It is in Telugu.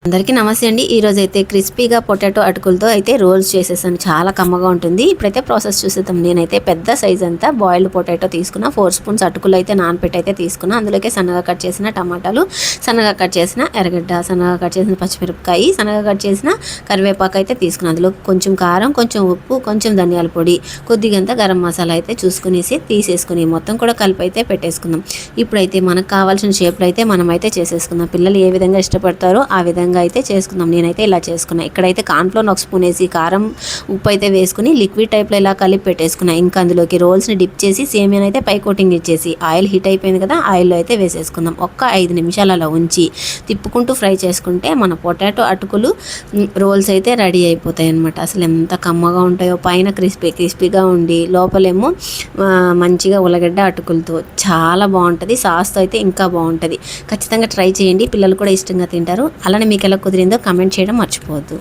అందరికీ నమస్తే అండి. ఈరోజు అయితే క్రిస్పీగా పొటాటో అటుకులతో అయితే రోల్స్ చేసేసాను. చాలా కమ్మగా ఉంటుంది. ఇప్పుడైతే ప్రాసెస్ చూసేద్దాం. నేనైతే పెద్ద సైజ్ అంతా బాయిల్డ్ పొటాటో తీసుకున్నా. 4 స్పూన్స్ అటుకులు అయితే నానపెట్టి అయితే తీసుకున్నా. అందులోకి సన్నగా కట్ చేసిన టమాటాలు, సన్నగా కట్ చేసిన ఎర్రగడ్డ, సన్నగా కట్ చేసిన పచ్చిమిరపకాయ, సన్నగా కట్ చేసిన కరివేపాకు అయితే తీసుకున్నాను. అందులో కొంచెం కారం, కొంచెం ఉప్పు, కొంచెం ధనియాల పొడి, కొద్దిగంత గరం మసాలా అయితే చూసుకునేసి తీసేసుకుని మొత్తం కూడా కలిపి అయితే పెట్టేసుకుందాం. ఇప్పుడైతే మనకు కావాల్సిన షేప్లో అయితే మనం అయితే చేసేసుకుందాం. పిల్లలు ఏ విధంగా ఇష్టపడతారో ఆ విధంగా అయితే చేసుకుందాం. నేనైతే ఇలా చేసుకున్నా. ఇక్కడైతే కార్న్ఫ్లోర్ ఒక స్పూన్ వేసి కారం ఉప్పు అయితే వేసుకుని లిక్విడ్ టైప్లో ఇలా కలిపి పెట్టేసుకున్నా. ఇంకా అందులోకి రోల్స్ని డిప్ చేసి సేమియాని అయితే పై కోటింగ్ ఇచ్చేసి ఆయిల్ హీట్ అయిపోయింది కదా, ఆయిల్లో అయితే వేసేసుకుందాం. ఒక్క 5 నిమిషాలు అలా ఉంచి తిప్పుకుంటూ ఫ్రై చేసుకుంటే మన పొటాటో అటుకులు రోల్స్ అయితే రెడీ అయిపోతాయి అనమాట. అసలు ఎంత కమ్మగా ఉంటాయో, పైన క్రిస్పీగా ఉండి లోపలేమో మంచిగా ఉల్లగడ్డ అటుకులతో చాలా బాగుంటుంది. సాస్తో అయితే ఇంకా బాగుంటుంది. ఖచ్చితంగా ట్రై చేయండి. పిల్లలు కూడా ఇష్టంగా తింటారు. అలానే మీకు ఎలా కుదిరిందో కామెంట్ చేయడం మర్చిపోవద్దు.